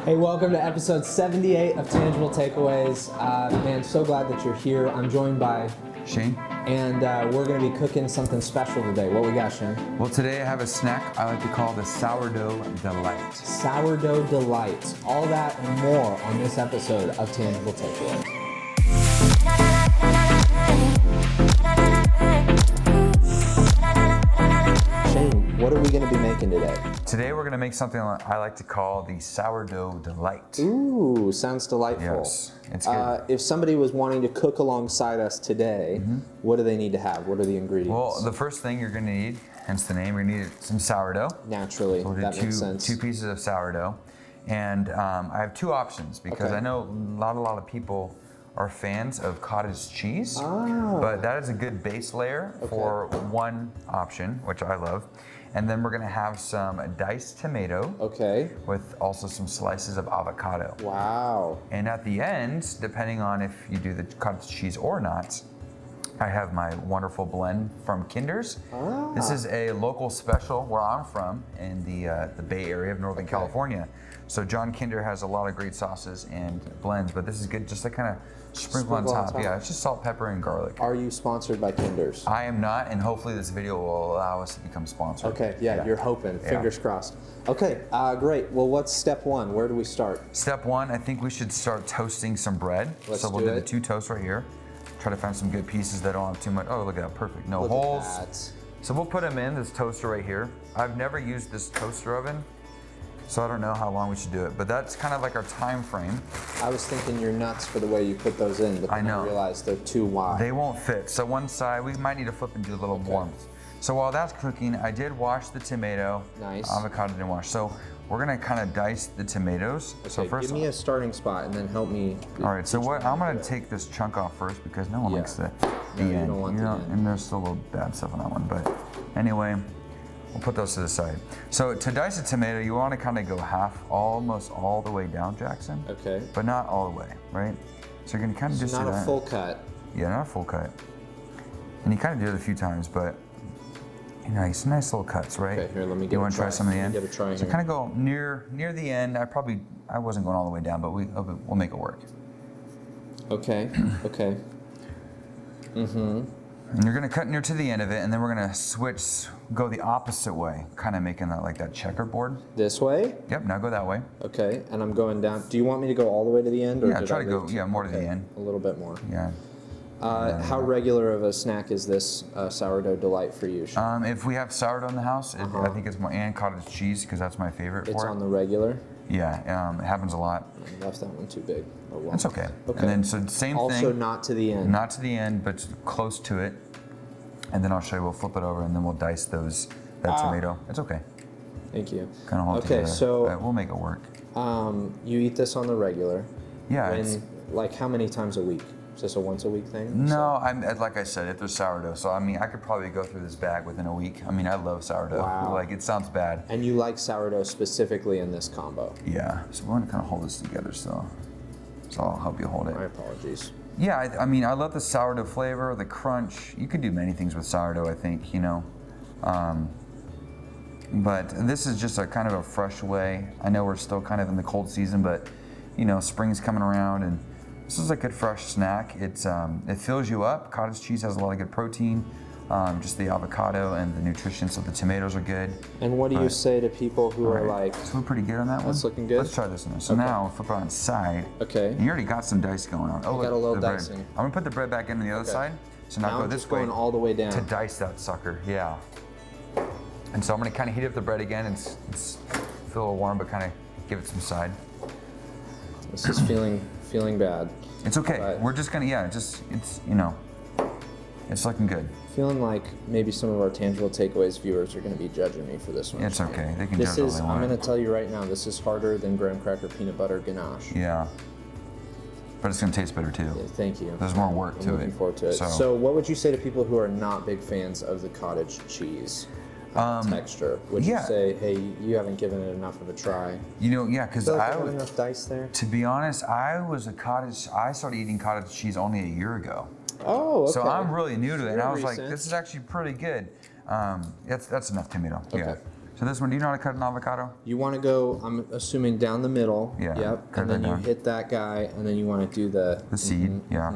Hey, welcome to episode 78 of Tangible Takeaways. Man, so glad that you're here. I'm joined by Shane. And we're going to be cooking something special today. What we got, Shane? Well, today I have a snack I like to call the Sourdough Delight. Sourdough Delight. All that and more on this episode of Tangible Takeaways. Shane, what are we going to be making today? Today we're going to make something I like to call the Sourdough Delight. Ooh, sounds delightful. Yes, it's good. If somebody was wanting to cook alongside us today, what do they need to have? What are the ingredients? Well, the first thing you're going to need, hence the name, you're going to need some sourdough. Naturally, So that makes sense. Two pieces of sourdough. And I have two options because I know a lot of people are fans of cottage cheese, but that is a good base layer for one option, which I love. And then we're gonna have some diced tomato with also some slices of avocado. Wow. And at the end, depending on if you do the cottage cheese or not, I have my wonderful blend from Kinder's. This is a local special where I'm from in the Bay Area of Northern California. So John Kinder has a lot of great sauces and blends, but this is good just to kind of sprinkle on top. Yeah, it's just salt, pepper, and garlic. Are you sponsored by Kinder's? I am not, and hopefully this video will allow us to become sponsored. Okay, yeah. You're hoping. Fingers crossed. Okay, great. Well, what's step one? Where do we start? Step one, I think we should start toasting some bread. So we'll do the two toasts right here. Try to find some good pieces that don't have too much. Oh, look at that, perfect. No holes. So we'll put them in this toaster right here. I've never used this toaster oven, so I don't know how long we should do it, but that's kind of like our time frame. I was thinking you're nuts for the way you put those in, but then I realized they're too wide. They won't fit. So one side, we might need to flip and do a little warmth. So while that's cooking, I did wash the tomato. Nice. Avocado didn't wash. So we're gonna kind of dice the tomatoes. Okay, so first, give me a starting spot and then help me. All right, so what I'm gonna take this chunk off first because no one likes the end. You don't want the end. And there's still a little bad stuff on that one, but anyway, we'll put those to the side. So to dice a tomato, you want to kind of go almost all the way down, Jackson. Okay. But not all the way, right? So you're gonna kind of just do that. Not a full cut. Yeah, not a full cut. And you kind of do it a few times, but you know, it's nice little cuts, right? Okay, here, let me get You want to try some of the end? Get a try so kind of go near the end. I wasn't going all the way down, but we'll make it work. Okay. Okay. And you're gonna cut near to the end of it, and then we're gonna go the opposite way, kind of making that checkerboard. This way? Yep, now go that way. Okay, and I'm going down. Do you want me to go all the way to the end? Or Yeah, try to go, more to the end. A little bit more. Yeah. How regular of a snack is this sourdough delight for you, Sean? If we have sourdough in the house, I think it's more, and cottage cheese, because that's my favorite for it. It's on the regular? Yeah, it happens a lot. I left that one too big. Oh, well. That's okay. And then, so same thing. Also not to the end. Not to the end, but close to it. And then I'll show you, we'll flip it over, and then we'll dice that tomato. It's okay. Thank you. Kind of hold it together, so we'll make it work. You eat this on the regular. Yeah. Like how many times a week? Is this a once a week thing? No, like I said, if there's sourdough. So I mean, I could probably go through this bag within a week. I mean, I love sourdough. Wow. Like, it sounds bad. And you like sourdough specifically in this combo? Yeah. So we're gonna kind of hold this together, so I'll help you hold it. My apologies. Yeah, I mean, I love the sourdough flavor, the crunch. You could do many things with sourdough, I think, you know. But this is just a kind of a fresh way. I know we're still kind of in the cold season, but you know, spring's coming around, and this is a good fresh snack. It fills you up. Cottage cheese has a lot of good protein. Just the avocado and the nutrition, so the tomatoes are good. And what do you say to people who are like... So we're pretty good on that one. That's looking good. Let's try this one. So now, flip it on its side. Okay. And you already got some dice going on. Oh, got a little the bread. dicing. I'm gonna put the bread back into the other side. So now go I'm this just way. going all the way down. To dice that sucker, yeah. And so I'm gonna kind of heat up the bread again and it's feel a little warm, but kind of give it some side. This is feeling bad. It's okay. We're just gonna, it's you know, it's looking good. Feeling like maybe some of our Tangible Takeaways viewers are going to be judging me for this one. It's okay. They can judge all they want. I'm going to tell you right now, this is harder than graham cracker peanut butter ganache. Yeah. But it's going to taste better too. Yeah, thank you. There's more work to it. I'm looking forward to it. So what would you say to people who are not big fans of the cottage cheese texture? Would you say, hey, you haven't given it enough of a try? You know, yeah, because I got enough dice there. To be honest, I started eating cottage cheese only a year ago. Oh, okay. So I'm really new to it, and I was like, this is actually pretty good. That's enough tomato. Okay. Yeah. So this one, do you know how to cut an avocado? You want to go, I'm assuming, down the middle. Yeah. Yep. Cut And then that you down. hit that guy, and then you want to do the seed, yeah.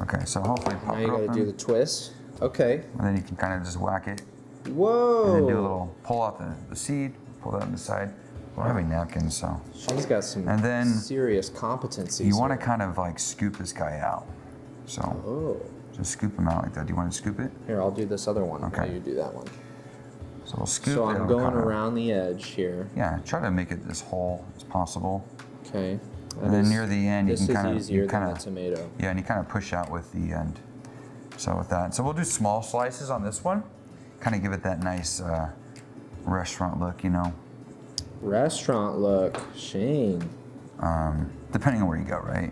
Okay, so hopefully pop Now it you got open. to do the twist. Okay. And then you can kind of just whack it. Whoa. And then do a little pull out the seed, pull that on the side. We don't have any napkins, so. She's got some And then serious competencies. you want to here. kind of like scoop this guy out. So Oh. just scoop him out like that. Do you want to scoop it? Here, I'll do this other one. Okay. While you do that one. So we'll scoop So it. I'm It'll going kinda- around the edge here. Yeah, try to make it as whole as possible. Okay. And then near the end, you This can is kind easier of, than the tomato. yeah, and you kind of push out with the end. So with that, so we'll do small slices on this one. Kind of give it that nice restaurant look, you know. Restaurant look, Shane. Depending on where you go, right?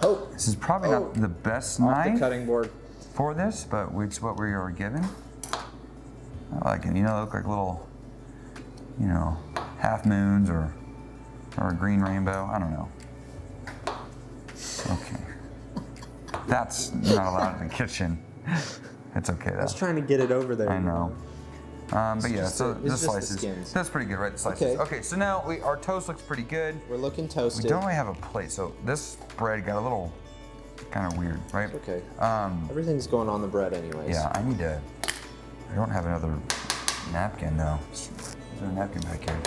Oh, This is probably Oh. not the best off knife the cutting board. for this, but it's what we are given. I like it. You know, they look like little, you know, half moons or a green rainbow. I don't know. Okay. That's not allowed in the kitchen. It's okay I was though. trying to get it over there. I know. But yeah, just so the- the it's just the slices. skins. That's pretty good, right? The slices. Okay. Okay, so now our toast looks pretty good. We're looking We toasted. don't really have a plate, so this bread got a little kind of weird, right? It's okay. Everything's going on the bread anyways. Yeah, I don't have another napkin though. Is there a napkin back here?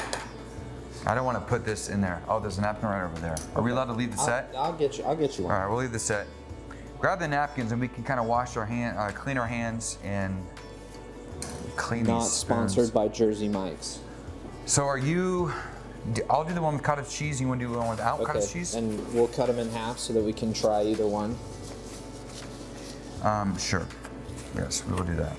I don't want to put this in there. Oh, there's a napkin right over there. Are we allowed to leave the set? I'll get you All one. right, we'll leave the set. Grab the napkins and we can kind of wash our clean our hands and clean Not these spoons. sponsored by Jersey Mike's. So I'll do the one with cottage cheese. You want to do the one without cottage cheese? And we'll cut them in half so that we can try either one. Sure. Yes, we will do that.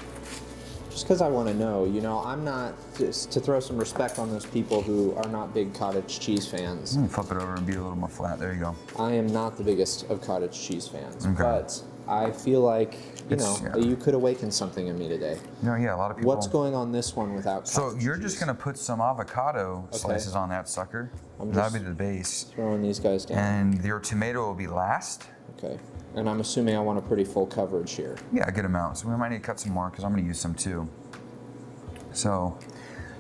Just because I want to know, you know, I'm not, just to throw some respect on those people who are not big cottage cheese fans. I'm gonna flip it over and be a little more flat. There you go. I am not the biggest of cottage cheese fans, Okay. but I feel like, you It's- know, yeah. you could awaken something in me today. You know, yeah, a lot of people. What's going on this one without So cottage you're cheese? just gonna put some avocado Okay. slices on that sucker. I'm That'll just- be the base. Throwing these guys down. And your tomato will be last. Okay. And I'm assuming I want a pretty full coverage here. Yeah, a good amount. So we might need to cut some more because I'm gonna use some too. So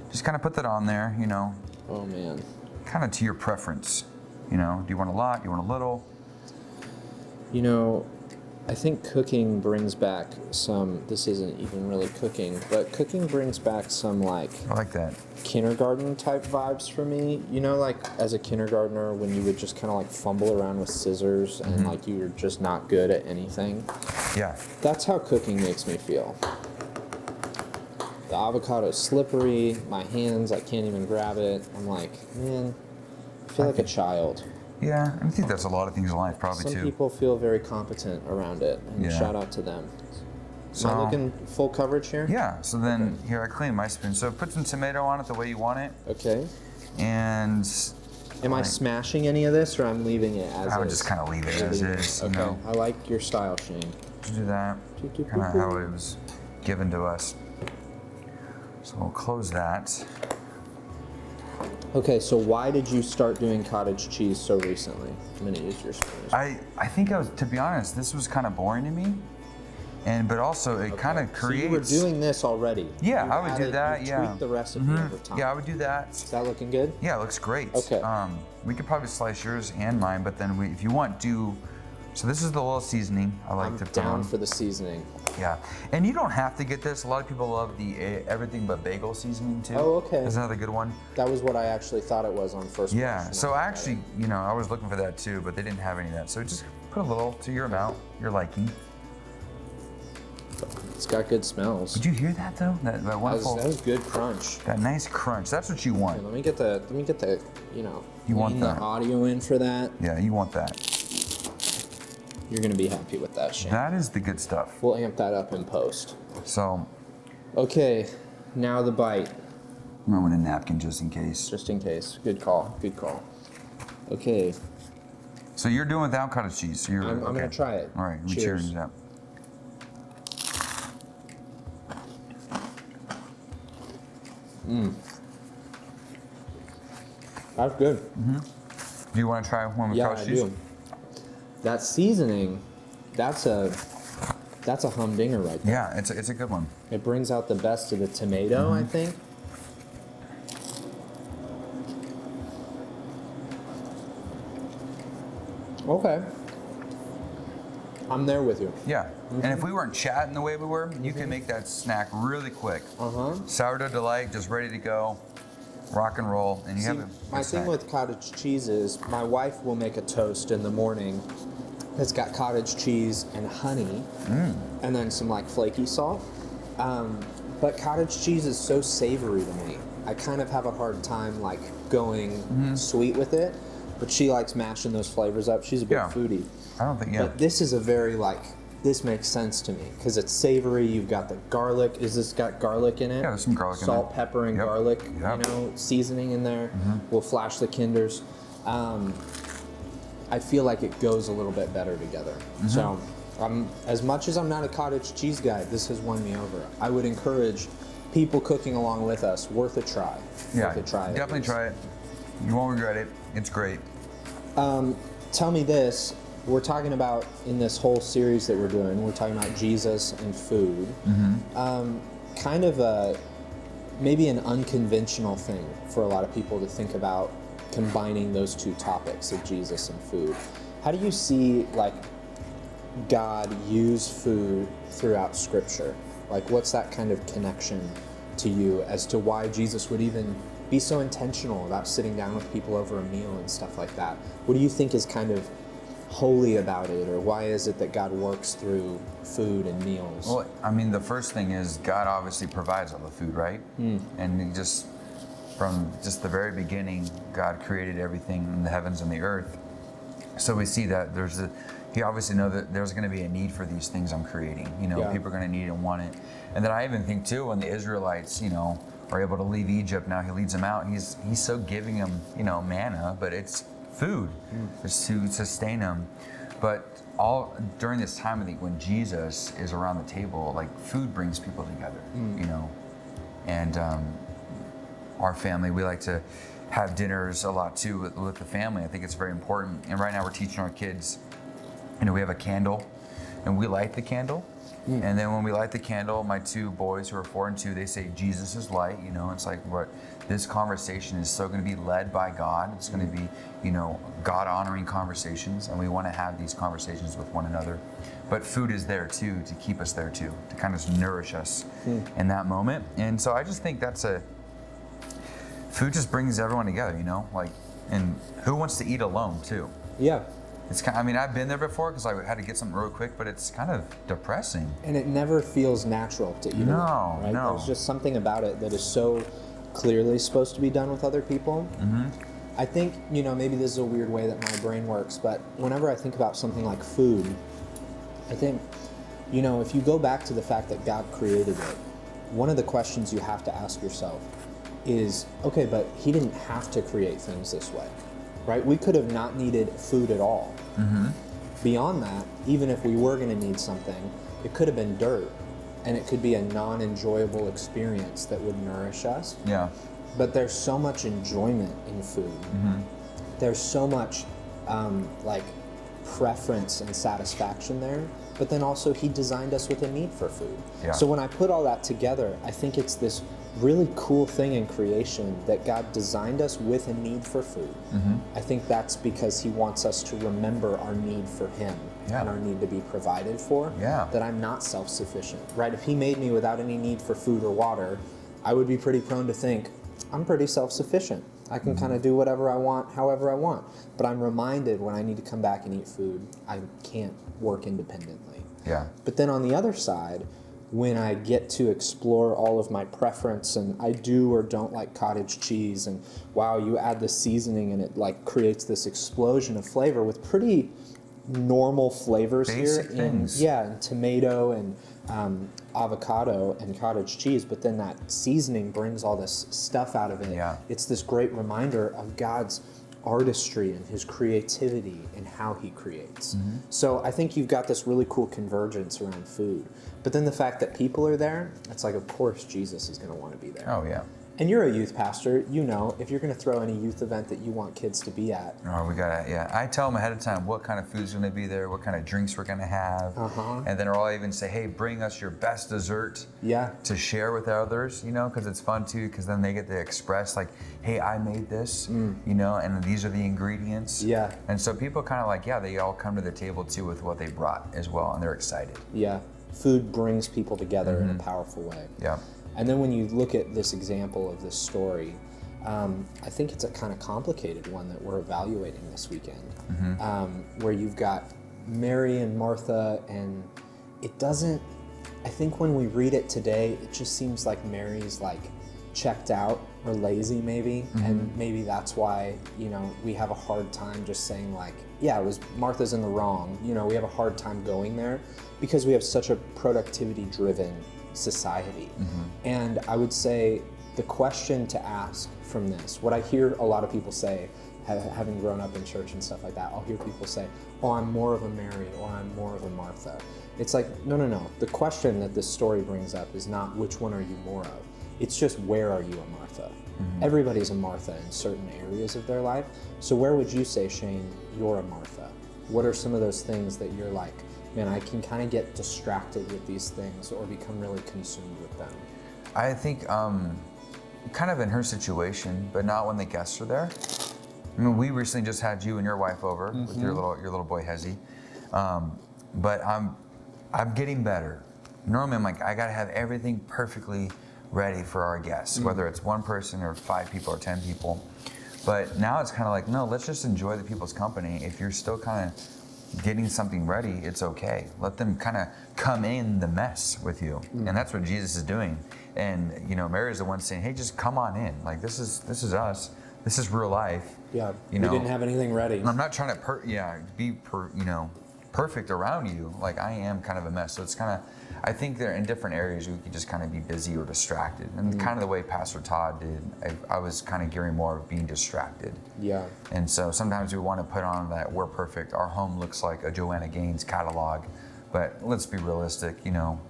just kind of put that on there, you know, Oh man. kind of to your preference. You know, do you want a lot? Do you want a little? You know, I think cooking brings back some, this isn't even really cooking, but cooking brings back some like I like that. kindergarten type vibes for me. You know, like as a kindergartner when you would just kind of like fumble around with scissors and like you were just not good at anything. Yeah. That's how cooking makes me feel. The avocado's slippery, my hands, I can't even grab it. I'm like, man, I feel like a child. Yeah, I think that's a lot of things in life, probably Some too. people feel very competent around it, and Yeah. shout out to them. So- Am I looking full coverage here? Yeah, so then here I clean my spoon. So put some tomato on it the way you want it. Okay. And Am I like, smashing any of this, or I'm leaving it as is? I would just kind of leave it as is. You Okay. know, I like your style, Shane. just do that. Kind of how it was given to us. So we'll close that. Okay, so why did you start doing cottage cheese so recently? I'm gonna use your spoon. I think to be honest, this was kind of boring to me. But also it kind of So creates. you were doing this already? Yeah, You I would do added- that, you yeah. tweaked the recipe over time. Yeah, I would do that. Is that looking good? Yeah, it looks great. Okay. We could probably slice yours and mine, but then if you want, so this is the little seasoning I like I'm to put down on. for the seasoning. Yeah, and you don't have to get this. A lot of people love the everything but bagel seasoning too. Oh, okay. That's another good one. That was what I actually thought it was on first Yeah, blush, so and I actually, you know, I was looking for that too, but they didn't have any of that. So just put a little to your amount, your liking. it's got good smells. Did you hear that though? That wonderful, That was good crunch. that nice crunch. That's what you Here, want. let me get the, you know, You want lean the that. audio in for that. Yeah, you want that. You're gonna be happy with that, Shane. That is the good stuff. We'll amp that up in post. So Okay, now the bite, I'm gonna want a napkin just in case. just in case. Good call, good call. Okay, So you're doing without cottage cheese. So you're, I'm okay. gonna try it. All right, we Cheers. cheers that. That's good. Do you want to try one with Yeah, cottage I cheese? do. That seasoning, that's a humdinger right there. Yeah, it's a good one. It brings out the best of the tomato, I think. Okay. I'm there with you. Yeah. And if we weren't chatting the way we were, you can make that snack really quick. Sourdough delight, just ready to go, rock and roll, and you have a my thing with cottage cheese is my wife will make a toast in the morning that's got cottage cheese and honey, and then some like flaky salt. But cottage cheese is so savory to me. I kind of have a hard time like going sweet with it, but she likes mashing those flavors up. She's a big foodie. I don't think, But this is a very like, this makes sense to me because it's savory. You've got the garlic. Is this got garlic in it? Yeah, there's some garlic in there. Salt, pepper, and garlic, you know, seasoning in there. We'll flash the Kinders. I feel like it goes a little bit better together. So as much as I'm not a cottage cheese guy, this has won me over. I would encourage people cooking along with us, worth a try. Yeah, worth a try. Definitely try it. You won't regret it. It's great. Tell me this. We're talking about, in this whole series that we're doing, we're talking about Jesus and food. Kind of maybe an unconventional thing for a lot of people to think about combining those two topics of Jesus and food. How do you see like God use food throughout Scripture? Like, what's that kind of connection to you as to why Jesus would even be so intentional about sitting down with people over a meal and stuff like that? What do you think is kind of holy about it, or why is it that God works through food and meals? Well, I mean, the first thing is God obviously provides all the food, right? And he just, from just the very beginning, God created everything in the heavens and the earth. So we see that he obviously knows that there's going to be a need for these things I'm creating. You know, people are going to need and want it. And then I even think too, when the Israelites, you know, are able to leave Egypt, now he leads them out. He's so giving them, you know, manna, but it's food. It's to sustain them. But all during this time, I think when Jesus is around the table, like food brings people together, you know. And our family, we like to have dinners a lot too with the family. I think it's very important. And right now we're teaching our kids, you know, we have a candle and we light the candle. And then when we light the candle, my two boys who are 4 and 2, they say, Jesus is light, you know. It's like, what this conversation is so going to be led by God. It's going to be, you know, God honoring conversations, and we want to have these conversations with one another. But food is there too, to keep us there too, to kind of nourish us in that moment. And so I just think food just brings everyone together, you know, like, and who wants to eat alone too? Yeah. It's kind of, I mean, I've been there before because I had to get something real quick, but it's kind of depressing. And it never feels natural to eat alone, right? No. There's just something about it that is so clearly supposed to be done with other people. I think, you know, maybe this is a weird way that my brain works, but whenever I think about something like food, I think, you know, if you go back to the fact that God created it, one of the questions you have to ask yourself is, okay, but he didn't have to create things this way, right? We could have not needed food at all. Beyond that, even if we were going to need something, it could have been dirt, and it could be a non-enjoyable experience that would nourish us. Yeah. But there's so much enjoyment in food. There's so much like preference and satisfaction there. But then also he designed us with a need for food. Yeah. So when I put all that together, I think it's this really cool thing in creation that God designed us with a need for food. I think that's because he wants us to remember our need for him and our need to be provided for, that I'm not self-sufficient, right? If he made me without any need for food or water, I would be pretty prone to think, I'm pretty self-sufficient. I can kind of do whatever I want, however I want. But I'm reminded when I need to come back and eat food, I can't work independently. But then on the other side, when I get to explore all of my preference and I do or don't like cottage cheese, and wow, you add the seasoning and it like creates this explosion of flavor with pretty normal flavors Basic here. Things. And tomato and avocado and cottage cheese, but then that seasoning brings all this stuff out of it. It's this great reminder of God's artistry and his creativity and how he creates. So I think you've got this really cool convergence around food. But then the fact that people are there, it's like, of course Jesus is going to want to be there. Oh, yeah. And you're a youth pastor, you know, if you're going to throw any youth event that you want kids to be at. Oh, we got yeah. I tell them ahead of time what kind of food's going to be there, what kind of drinks we're going to have. And then I'll even say, hey, bring us your best dessert to share with others, you know, because it's fun too, because then they get to express like, hey, I made this, you know, and these are the ingredients. Yeah. And so people kind of like, they all come to the table too with what they brought as well, and they're excited. Yeah. Food brings people together in a powerful way. Yeah. And then when you look at this example of this story, I think it's a kind of complicated one that we're evaluating this weekend, where you've got Mary and Martha, and it doesn't, I think when we read it today, it just seems like Mary's like checked out or lazy maybe, and maybe that's why, you know, we have a hard time just saying like, yeah, it was Martha's in the wrong, you know, we have a hard time going there because we have such a productivity driven society. And I would say the question to ask from this, what I hear a lot of people say, having grown up in church and stuff like that, I'll hear people say, oh, I'm more of a Mary or I'm more of a Martha. It's like, no. The question that this story brings up is not which one are you more of. It's just where are you a Martha? Everybody's a Martha in certain areas of their life. So where would you say, Shane, you're a Martha? What are some of those things that you're like, man, I can kind of get distracted with these things or become really consumed with them? I think kind of in her situation, but not when the guests are there. I mean, we recently just had you and your wife over with your little boy Hezzy, but I'm getting better. Normally, I'm like, I gotta have everything perfectly ready for our guests, whether it's one person or 5 people or 10 people. But now it's kind of like, no, let's just enjoy the people's company. If you're still kind of getting something ready, it's okay. Let them kind of come in the mess with you. And that's what Jesus is doing. And, you know, Mary's the one saying, hey, just come on in. Like, this is us. This is real life. Yeah, you know, we didn't have anything ready. I'm not trying to be perfect around you. Like, I am kind of a mess. So it's kind of, I think they're in different areas we could just kind of be busy or distracted. And kind of the way Pastor Todd did, I was kind of gearing more of being distracted. Yeah. And so sometimes we want to put on that we're perfect. Our home looks like a Joanna Gaines catalog. But let's be realistic, you know,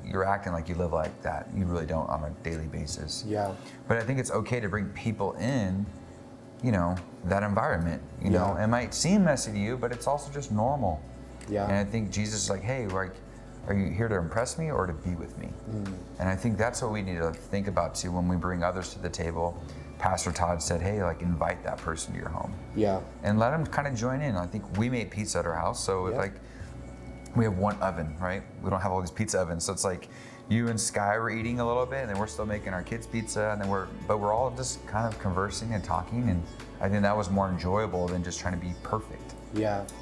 you're acting like you live like that. You really don't on a daily basis. Yeah. But I think it's okay to bring people in, you know, that environment. You know, it might seem messy to you, but it's also just normal. Yeah. And I think Jesus is like, hey, like, are you here to impress me or to be with me? And I think that's what we need to think about too when we bring others to the table. Pastor Todd said, hey, like, invite that person to your home. Yeah. And let them kind of join in. I think we made pizza at our house, so like, we have one oven, right? We don't have all these pizza ovens, so it's like you and Sky were eating a little bit, and then we're still making our kids pizza, and then we're all just kind of conversing and talking, and I think that was more enjoyable than just trying to be perfect.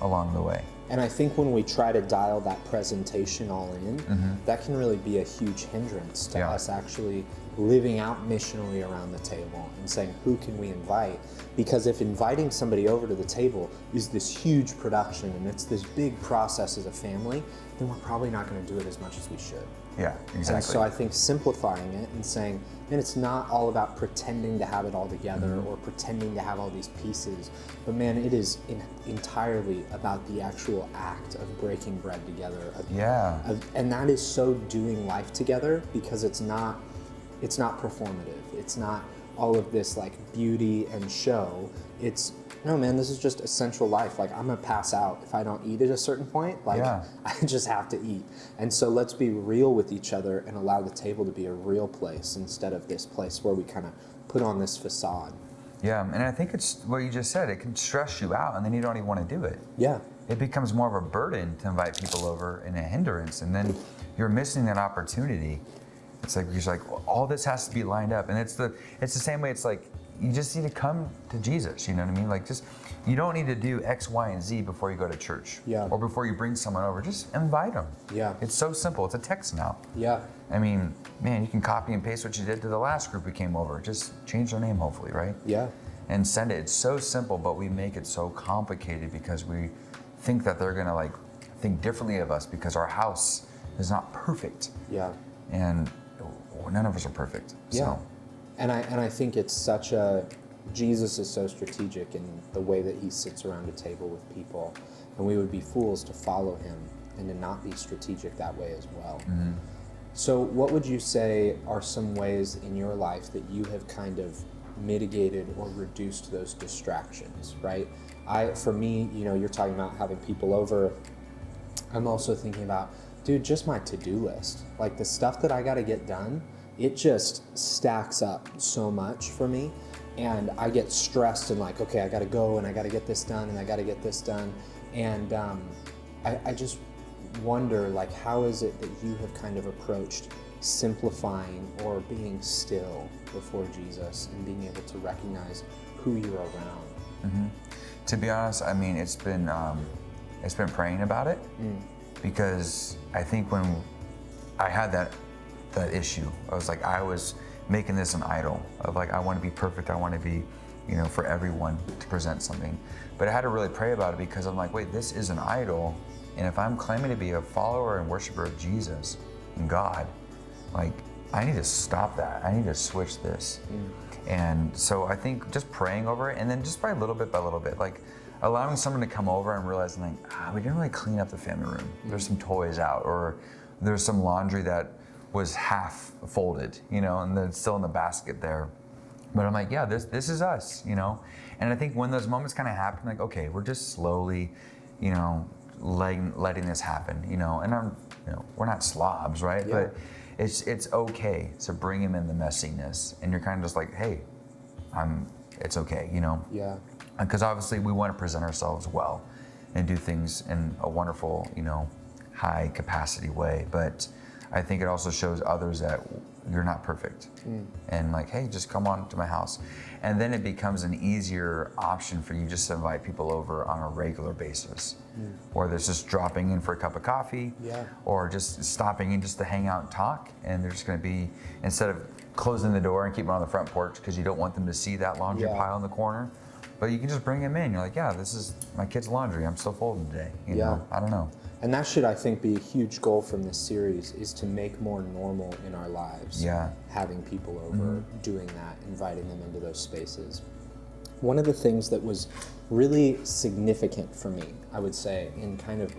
Along the way. And I think when we try to dial that presentation all in, that can really be a huge hindrance to us actually living out missionally around the table and saying, who can we invite? Because if inviting somebody over to the table is this huge production and it's this big process as a family, then we're probably not going to do it as much as we should. Yeah, exactly. And so I think simplifying it and saying, man, it's not all about pretending to have it all together or pretending to have all these pieces, but man, it is entirely about the actual act of breaking bread together. And that is so doing life together, because it's not performative. It's not all of this like beauty and show. It's, no man, this is just essential life. Like, I'm gonna pass out if I don't eat at a certain point. Like, I just have to eat. And so let's be real with each other and allow the table to be a real place instead of this place where we kind of put on this facade. Yeah, and I think it's what you just said. It can stress you out, and then you don't even want to do it. Yeah. It becomes more of a burden to invite people over and a hindrance, and then you're missing that opportunity. It's like, you're just like, well, all this has to be lined up. And it's the same way. It's like, you just need to come to Jesus, you know what I mean? Like, just, you don't need to do X, Y, and Z before you go to church. Or before you bring someone over. Just invite them. It's so simple. It's a text now. I mean, man, you can copy and paste what you did to the last group we came over. Just change their name, hopefully, right? And send it. It's so simple, but we make it so complicated because we think that they're gonna like think differently of us because our house is not perfect. And none of us are perfect. So. And I think it's such a, Jesus is so strategic in the way that he sits around a table with people, and we would be fools to follow him and to not be strategic that way as well. So what would you say are some ways in your life that you have kind of mitigated or reduced those distractions, right? For me, you're talking about having people over. I'm also thinking about, dude, just my to-do list. Like the stuff that I got to get done, it just stacks up so much for me. And I get stressed and like, okay, I got to go and I got to get this done and I got to get this done. And I just wonder, like, how is it that you have kind of approached simplifying or being still before Jesus and being able to recognize who you're around? Mm-hmm. To be honest, I mean, it's been praying about it, because I think when I had that issue, I was making this an idol of like, I want to be perfect, I want to be, for everyone to present something. But I had to really pray about it, because I'm like, wait, this is an idol. And if I'm claiming to be a follower and worshiper of Jesus and God, like, I need to stop that. I need to switch this. And so I think just praying over it, and then just by little bit, like allowing someone to come over and realizing like, we didn't really clean up the family room. There's some toys out, or there's some laundry that was half folded, and then it's still in the basket there. But I'm like, yeah, this is us, And I think when those moments kind of happen, like, okay, we're just slowly, letting this happen, and we're not slobs, right? Yeah. But it's okay to bring him in the messiness, and you're kind of just like, hey, it's okay, Yeah. Because obviously we want to present ourselves well and do things in a wonderful, high capacity way. But I think it also shows others that you're not perfect. And like, hey, just come on to my house. And then it becomes an easier option for you just to invite people over on a regular basis. Or there's just dropping in for a cup of coffee, or just stopping in just to hang out and talk. And there's going to be, instead of closing the door and keeping them on the front porch because you don't want them to see that laundry pile in the corner, but you can just bring them in. You're like, yeah, this is my kid's laundry. I'm still folding today. You know? I don't know. And that should, I think, be a huge goal from this series, is to make more normal in our lives. Having people over, doing that, inviting them into those spaces. One of the things that was really significant for me, I would say, in kind of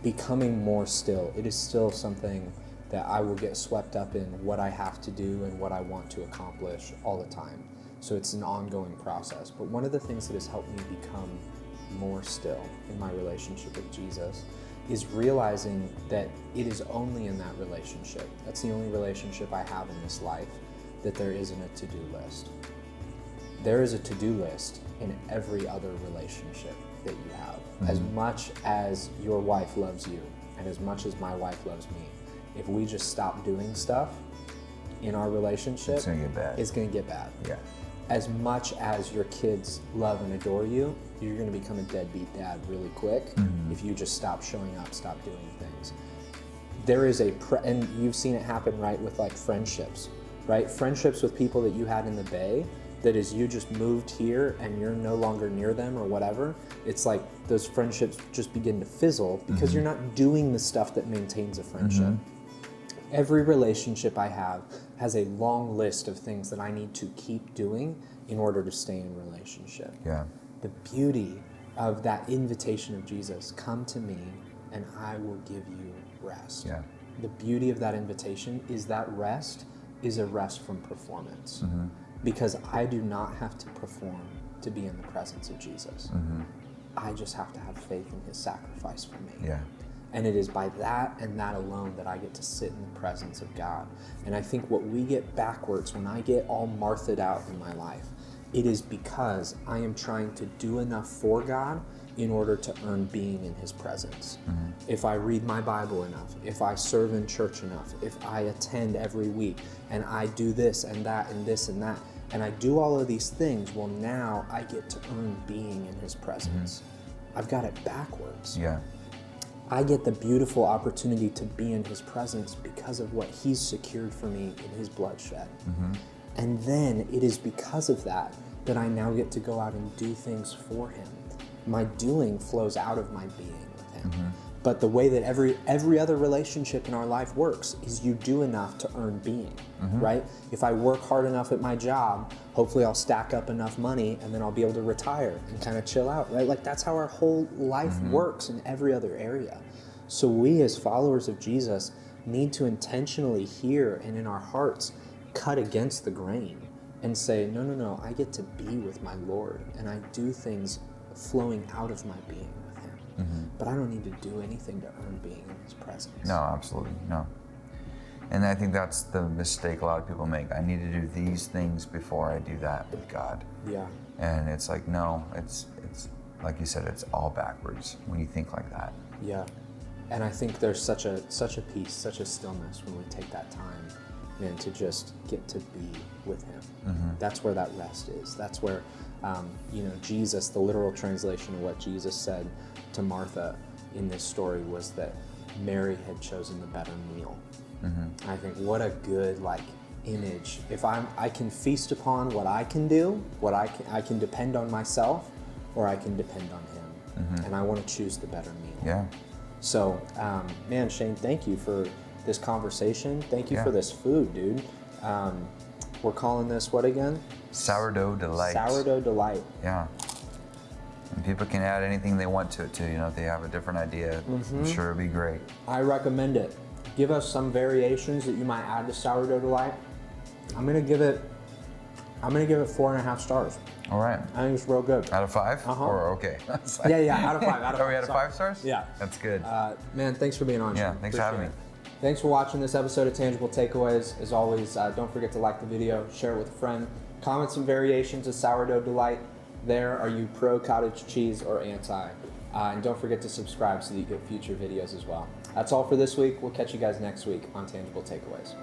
becoming more still, it is still something that I will get swept up in what I have to do and what I want to accomplish all the time. So it's an ongoing process. But one of the things that has helped me become more still in my relationship with Jesus is realizing that it is only in that relationship, that's the only relationship I have in this life, that there isn't a to-do list. There is a to-do list in every other relationship that you have. As much as your wife loves you, and as much as my wife loves me, if we just stop doing stuff in our relationship, it's gonna get bad. It's gonna get bad. Yeah. As much as your kids love and adore you, you're going to become a deadbeat dad really quick if you just stop showing up, stop doing things. There is and you've seen it happen, right, with like friendships, right? Friendships with people that you had in the Bay, that is, you just moved here and you're no longer near them or whatever. It's like those friendships just begin to fizzle because you're not doing the stuff that maintains a friendship. Every relationship I have has a long list of things that I need to keep doing in order to stay in relationship. Yeah. The beauty of that invitation of Jesus, come to me and I will give you rest. Yeah. The beauty of that invitation is that rest is a rest from performance. Because I do not have to perform to be in the presence of Jesus. I just have to have faith in his sacrifice for me. Yeah. And it is by that and that alone that I get to sit in the presence of God. And I think what we get backwards, when I get all Martha'd out in my life, it is because I am trying to do enough for God in order to earn being in his presence. If I read my Bible enough, if I serve in church enough, if I attend every week, and I do this and that and this and that, and I do all of these things, well, now I get to earn being in his presence. I've got it backwards. Yeah. I get the beautiful opportunity to be in his presence because of what he's secured for me in his bloodshed. And then it is because of that that I now get to go out and do things for him. My doing flows out of my being with him. But the way that every other relationship in our life works is you do enough to earn being, right? If I work hard enough at my job, hopefully I'll stack up enough money and then I'll be able to retire and kind of chill out, right? Like that's how our whole life works in every other area. So we as followers of Jesus need to intentionally hear and in our hearts cut against the grain and say, no, I get to be with my Lord, and I do things flowing out of my being with him. But I don't need to do anything to earn being in his presence. No, absolutely, no. And I think that's the mistake a lot of people make. I need to do these things before I do that with God. Yeah. And it's like, no, it's like you said, it's all backwards when you think like that. Yeah. And I think there's such a peace, such a stillness when we take that time, man, to just get to be with him. That's where that rest is. That's where, Jesus, the literal translation of what Jesus said to Martha in this story was that Mary had chosen the better meal. I think what a good image. If I can feast upon what I can do, I can depend on myself, or I can depend on him. And I want to choose the better meal. Yeah. So, man, Shane, thank you for this conversation. Thank you for this food, dude. We're calling this what again? Sourdough Delight. Sourdough Delight. Yeah. And people can add anything they want to it too. If they have a different idea, I'm sure it'd be great. I recommend it. Give us some variations that you might add to Sourdough Delight. I'm gonna give it 4.5 stars. All right. I think it's real good. Out of 5? Or okay? Yeah, out of 5. Are we out of 5 stars? Yeah. That's good. Man, thanks for being on. Yeah, Shane. thanks for having me. Thanks for watching this episode of Tangible Takeaways. As always, don't forget to like the video, share it with a friend, comment some variations of Sourdough Delight. There, are you pro cottage cheese or anti? And don't forget to subscribe so that you get future videos as well. That's all for this week. We'll catch you guys next week on Tangible Takeaways.